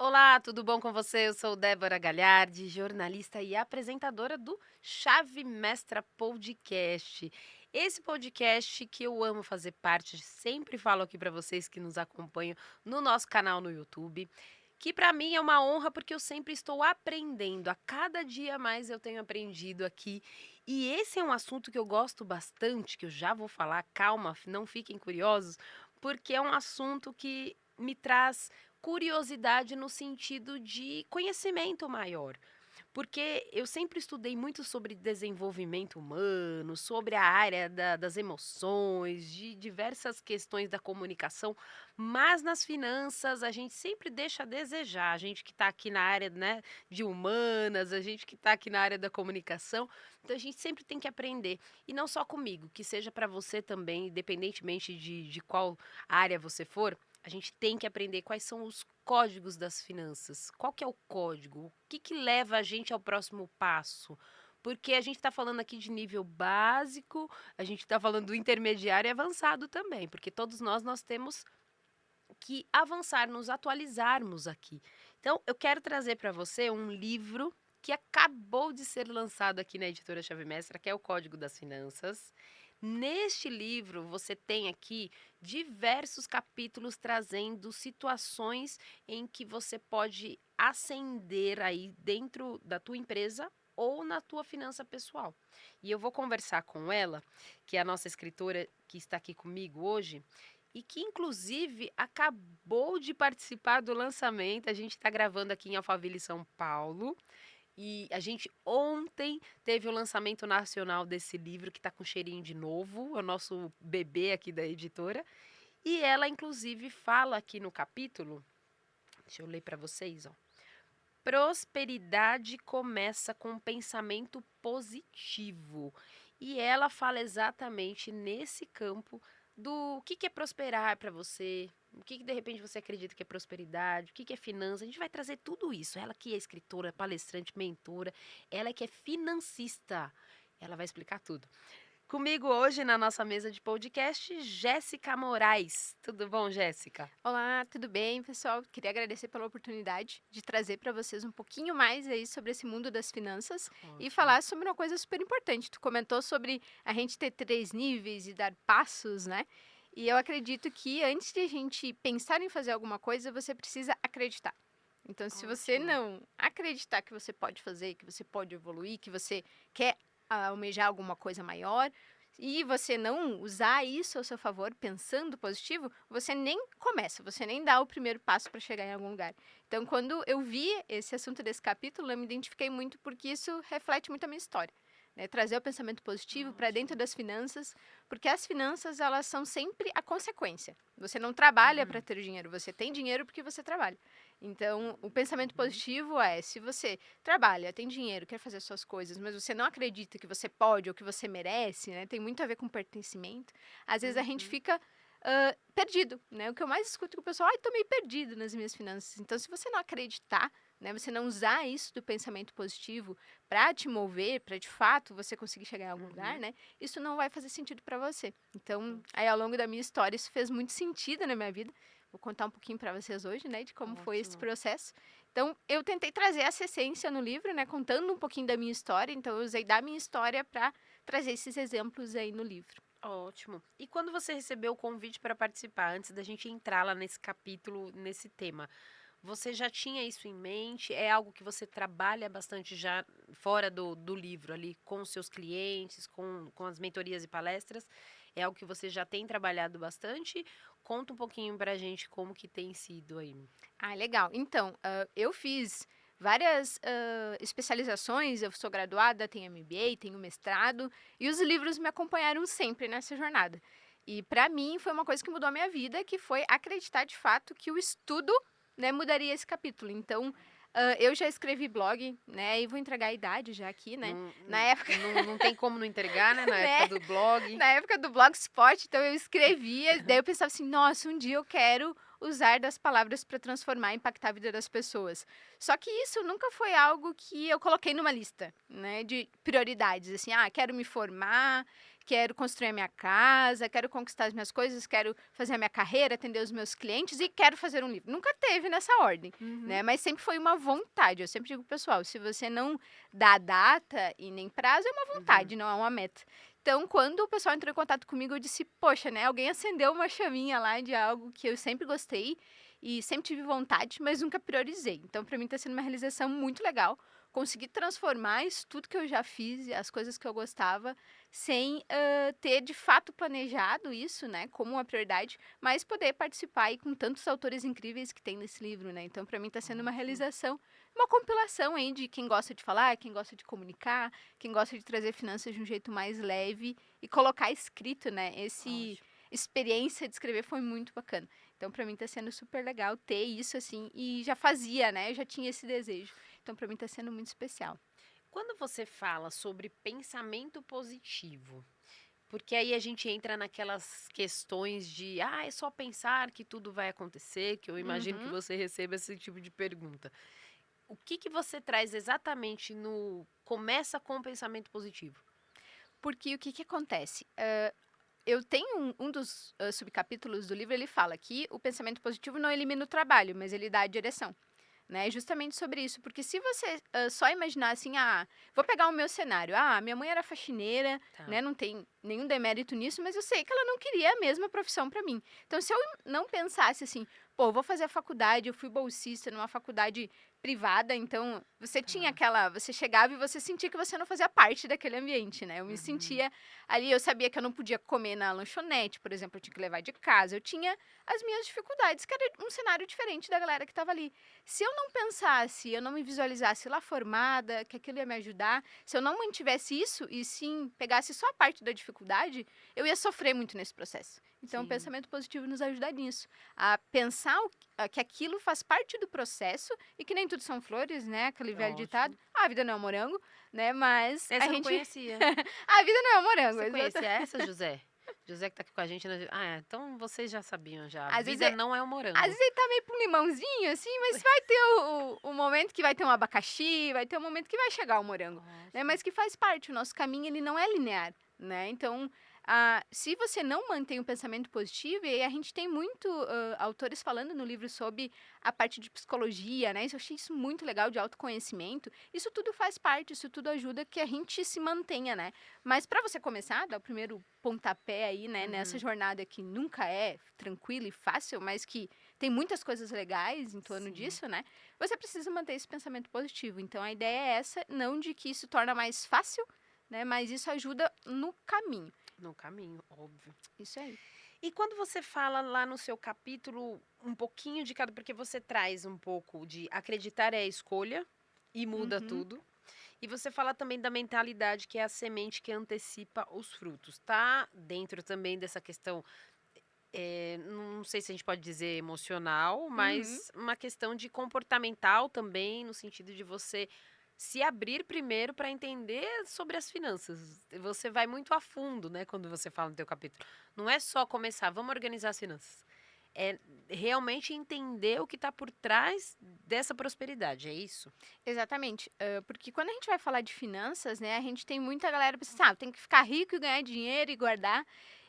Olá, tudo bom com você? Eu sou Débora Galhardi, jornalista e apresentadora do Chave Mestra Podcast. Esse podcast que eu amo fazer parte, sempre falo aqui para vocês que nos acompanham no nosso canal no YouTube, que para mim é uma honra porque eu sempre estou aprendendo. A cada dia mais eu tenho aprendido aqui. E esse é um assunto que eu gosto bastante, que eu já vou falar, calma, não fiquem curiosos, porque é um assunto que me traz curiosidade no sentido de conhecimento maior. Porque eu sempre estudei muito sobre desenvolvimento humano, sobre a área das emoções, de diversas questões da comunicação, mas nas finanças a gente sempre deixa a desejar. A gente que está aqui na área, né, de humanas, a gente que está aqui na área da comunicação, então a gente sempre tem que aprender. E não só comigo, que seja para você também, independentemente de qual área você for, a gente tem que aprender quais são os códigos das finanças. Qual que é o código? O que que leva a gente ao próximo passo? Porque a gente está falando aqui de nível básico, a gente está falando do intermediário e avançado também, porque todos nós temos que avançar, nos atualizarmos aqui. Então, eu quero trazer para você um livro que acabou de ser lançado aqui na editora Chave Mestra, que é o Código das Finanças. Neste livro, você tem aqui diversos capítulos trazendo situações em que você pode ascender aí dentro da tua empresa ou na tua finança pessoal. E eu vou conversar com ela, que é a nossa escritora que está aqui comigo hoje, e que inclusive acabou de participar do lançamento. A gente está gravando aqui em Alphaville, São Paulo. E a gente ontem teve o lançamento nacional desse livro que está com cheirinho de novo, é o nosso bebê aqui da editora. E ela, inclusive, fala aqui no capítulo, deixa eu ler para vocês, ó. Prosperidade começa com um pensamento positivo. E ela fala exatamente nesse campo do que é prosperar para você, o que de repente você acredita que é prosperidade, o que é finança. A gente vai trazer tudo isso. Ela que é escritora, palestrante, mentora, ela que é financista. Ela vai explicar tudo. Comigo hoje na nossa mesa de podcast, Jéssica Moraes. Tudo bom, Jéssica? Olá, tudo bem, pessoal? Queria agradecer pela oportunidade de trazer para vocês um pouquinho mais aí sobre esse mundo das finanças e Ótimo. falar sobre uma coisa super importante. Tu comentou sobre a gente ter 3 níveis e dar passos, né? E eu acredito que antes de a gente pensar em fazer alguma coisa, você precisa acreditar. Então, se você Ótimo. não acreditar que você pode fazer, que você pode evoluir, que você quer almejar alguma coisa maior, e você não usar isso ao seu favor, pensando positivo, você nem começa, você nem dá o primeiro passo para chegar em algum lugar. Então, quando eu vi esse assunto desse capítulo, eu me identifiquei muito porque isso reflete muito a minha história. Né? Trazer o pensamento positivo para dentro Ótimo. das finanças, porque as finanças elas são sempre a consequência. Você não trabalha para Uhum. ter dinheiro, você tem dinheiro porque você trabalha. Então, o pensamento Uhum. positivo é: se você trabalha, tem dinheiro, quer fazer suas coisas, mas você não acredita que você pode ou que você merece, né? Tem muito a ver com pertencimento. Às vezes a gente Uhum. fica perdido, né? O que eu mais escuto é que o pessoal, ai, tô meio perdido nas minhas finanças. Então, se você não acreditar, né, você não usar isso do pensamento positivo para te mover, para de fato você conseguir chegar em algum lugar, Uhum. né? Isso não vai fazer sentido para você. Então, aí ao longo da minha história, isso fez muito sentido na minha vida. Vou contar um pouquinho para vocês hoje, né, de como foi esse Ótimo. processo. Então, eu tentei trazer essa essência no livro, né, contando um pouquinho da minha história. Então, eu usei da minha história para trazer esses exemplos aí no livro. Ótimo. E quando você recebeu o convite para participar, antes da gente entrar lá nesse capítulo, nesse tema, você já tinha isso em mente? É algo que você trabalha bastante já fora do livro ali, com os seus clientes, com as mentorias e palestras? É algo que você já tem trabalhado bastante? Conta um pouquinho pra gente como que tem sido aí. Ah, legal. Então, eu fiz várias especializações, eu sou graduada, tenho MBA, tenho mestrado, e os livros me acompanharam sempre nessa jornada. E para mim foi uma coisa que mudou a minha vida, que foi acreditar de fato que o estudo, né, mudaria esse capítulo. Então, eu já escrevi blog, né, e vou entregar a idade já aqui, né, Não, na época, não tem como não entregar, né? Na época né, do blog. na época do Blogspot, então eu escrevia, daí eu pensava assim: "Nossa, um dia eu quero usar das palavras para transformar e impactar a vida das pessoas". Só que isso nunca foi algo que eu coloquei numa lista, né, de prioridades, assim: "Ah, quero me formar, quero construir a minha casa, quero conquistar as minhas coisas, quero fazer a minha carreira, atender os meus clientes e quero fazer um livro. Nunca teve nessa ordem, Uhum. né? Mas sempre foi uma vontade. Eu sempre digo, pessoal, se você não dá data e nem prazo, é uma Uhum. vontade, não é uma meta. Então, quando o pessoal entrou em contato comigo, eu disse, poxa, né? Alguém acendeu uma chaminha lá de algo que eu sempre gostei e sempre tive vontade, mas nunca priorizei. Então, para mim, está sendo uma realização muito legal. Conseguir transformar isso tudo que eu já fiz, as coisas que eu gostava, sem ter de fato planejado isso, né, como uma prioridade, mas poder participar aí com tantos autores incríveis que tem nesse livro, né? Então, para mim, está sendo uma Ótimo. realização, uma compilação aí de quem gosta de falar, quem gosta de comunicar, quem gosta de trazer finanças de um jeito mais leve e colocar escrito, né? Esse Ótimo. experiência de escrever foi muito bacana. Então, para mim, está sendo super legal ter isso assim e já fazia, né? Eu já tinha esse desejo. Então, para mim, está sendo muito especial. Quando você fala sobre pensamento positivo, porque aí a gente entra naquelas questões de, ah, é só pensar que tudo vai acontecer, que eu imagino que Uhum. você receba esse tipo de pergunta. O que que você traz exatamente no começa com o pensamento positivo? Porque o que que acontece? Eu tenho um dos subcapítulos do livro, ele fala que o pensamento positivo não elimina o trabalho, mas ele dá a direção. Né, justamente sobre isso, porque se você só imaginar assim, vou pegar o meu cenário, minha mãe era faxineira, Tá. né, não tem nenhum demérito nisso, mas eu sei que ela não queria a mesma profissão para mim. Então, se eu não pensasse assim, pô, vou fazer a faculdade, eu fui bolsista numa faculdade privada, então você tinha Tá. aquela, você chegava e você sentia que você não fazia parte daquele ambiente, né? Eu me Uhum. sentia ali, eu sabia que eu não podia comer na lanchonete, por exemplo, eu tinha que levar de casa, eu tinha as minhas dificuldades, que era um cenário diferente da galera que estava ali. Se eu não pensasse, eu não me visualizasse lá formada, que aquilo ia me ajudar, se eu não mantivesse isso e sim pegasse só a parte da dificuldade, eu ia sofrer muito nesse processo. Então, o Sim. pensamento positivo nos ajuda nisso, a pensar que aquilo faz parte do processo e que nem tudo são flores, né? Aquele velho ditado, Ótimo. a vida não é um morango, né? Mas a Essa eu não gente. conhecia. A vida não é um morango, Você exato. conhecia essa, José? José que tá aqui com a gente, né? Ah, é, então vocês já sabiam já. A Às vezes, vida não é um às morango. vezes ele tá meio pra um limãozinho, assim, mas vai ter o momento que vai ter um abacaxi, vai ter um momento que vai chegar o morango, né? Ótimo. Mas que faz parte, o nosso caminho ele não é linear, né? Então, se você não mantém um pensamento positivo, e aí a gente tem muito autores falando no livro sobre a parte de psicologia, né? Eu achei isso muito legal, de autoconhecimento. Isso tudo faz parte, isso tudo ajuda que a gente se mantenha, né? Mas para você começar, dar o primeiro pontapé aí, né, nessa Uhum. jornada que nunca é tranquila e fácil, mas que tem muitas coisas legais em torno Sim. disso, né? Você precisa manter esse pensamento positivo. Então a ideia é essa, não de que isso torna mais fácil, né, mas isso ajuda no caminho. No caminho, óbvio. Isso aí. E quando você fala lá no seu capítulo um pouquinho de cada, porque você traz um pouco de acreditar é a escolha e muda Uhum. tudo. E você fala também da mentalidade que é a semente que antecipa os frutos. Tá dentro também dessa questão, não sei se a gente pode dizer emocional, Uhum. mas uma questão de comportamental também, no sentido de você se abrir primeiro para entender sobre as finanças. Você vai muito a fundo, né, quando você fala no teu capítulo. Não é só começar, vamos organizar as finanças. É realmente entender o que está por trás dessa prosperidade, é isso? Exatamente. Porque quando a gente vai falar de finanças, né, a gente tem muita galera que pensa, tem que ficar rico e ganhar dinheiro e guardar.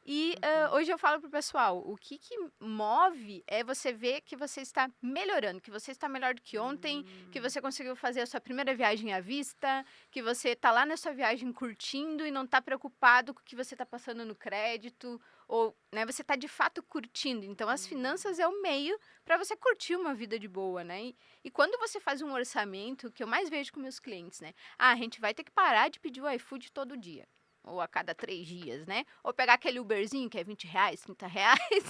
E Uhum. hoje eu falo pro pessoal, o que move é você ver que você está melhorando, que você está melhor do que ontem, que Hum. você conseguiu fazer a sua primeira viagem à vista, que você está lá na sua viagem curtindo e não está preocupado com o que você está passando no crédito, ou né, você está de fato curtindo. Então, as Hum. finanças é o meio para você curtir uma vida de boa, né? E quando você faz um orçamento, que eu mais vejo com meus clientes, né? A gente vai ter que parar de pedir o iFood todo dia. Ou a cada 3 dias, né? Ou pegar aquele Uberzinho que é R$ 20, R$ 30,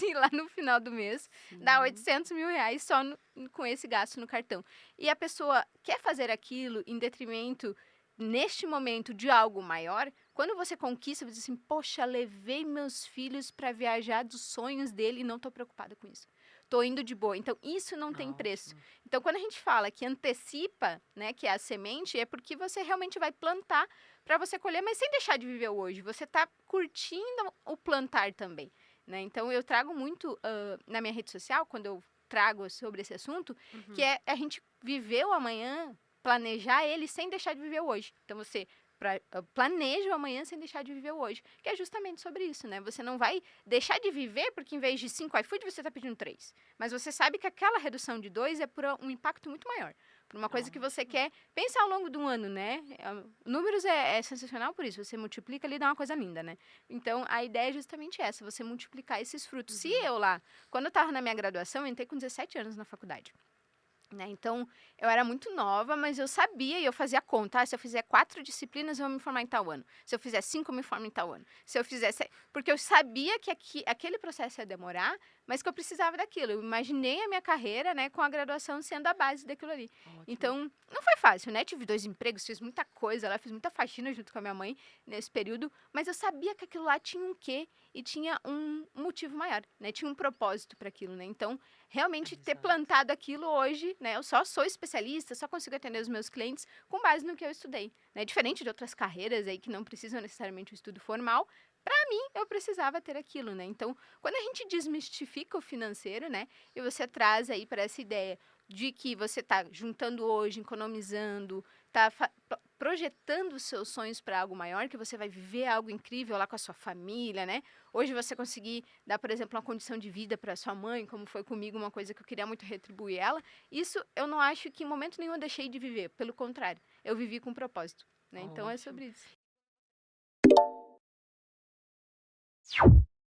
e lá no final do mês dá Sim. 800 mil reais só com esse gasto no cartão. E a pessoa quer fazer aquilo em detrimento, neste momento, de algo maior. Quando você conquista, você diz assim, poxa, levei meus filhos para viajar dos sonhos dele e não estou preocupada com isso. Tô indo de boa. Então, isso não tem preço. Ótimo. Então, quando a gente fala que antecipa, né, que é a semente, é porque você realmente vai plantar para você colher, mas sem deixar de viver o hoje. Você está curtindo o plantar também, né? Então, eu trago muito na minha rede social, quando eu trago sobre esse assunto, que Uhum. é a gente viver o amanhã, planejar ele sem deixar de viver o hoje. Então, você planeja o amanhã sem deixar de viver o hoje. Que é justamente sobre isso, né? Você não vai deixar de viver porque em vez de 5 iFood você está pedindo 3. Mas você sabe que aquela redução de 2 é por um impacto muito maior. Por uma coisa que você Ótimo. quer pensar ao longo de um ano, né? Números é sensacional por isso. Você multiplica ali e dá uma coisa linda, né? Então, a ideia é justamente essa, você multiplicar esses frutos. Se Uhum. eu lá, quando eu estava na minha graduação, eu entrei com 17 anos na faculdade. Né? Então, eu era muito nova, mas eu sabia e eu fazia conta. Se eu fizer 4 disciplinas, eu vou me formar em tal ano. Se eu fizer 5, eu me formo em tal ano. Se eu fizesse... Porque eu sabia que aquele processo ia demorar, mas que eu precisava daquilo. Eu imaginei a minha carreira, né, com a graduação sendo a base daquilo ali. Ótimo. Então, não foi fácil, né? Tive 2 empregos, fiz muita coisa lá, fiz muita faxina junto com a minha mãe nesse período, mas eu sabia que aquilo lá tinha um quê e tinha um motivo maior, né? Tinha um propósito para aquilo, né? Então, realmente ter Exato. plantado aquilo hoje, né? Eu só sou especialista, só consigo atender os meus clientes com base no que eu estudei, né? Diferente de outras carreiras aí que não precisam necessariamente um estudo formal, para mim eu precisava ter aquilo, né? Então, quando a gente desmistifica o financeiro, né? E você traz aí para essa ideia de que você está juntando hoje, economizando, está projetando os seus sonhos para algo maior, que você vai viver algo incrível lá com a sua família, né? Hoje você conseguir dar, por exemplo, uma condição de vida para sua mãe, como foi comigo, uma coisa que eu queria muito retribuir ela, isso eu não acho que em momento nenhum eu deixei de viver, pelo contrário, eu vivi com propósito, né? Então é Ótimo. sobre isso.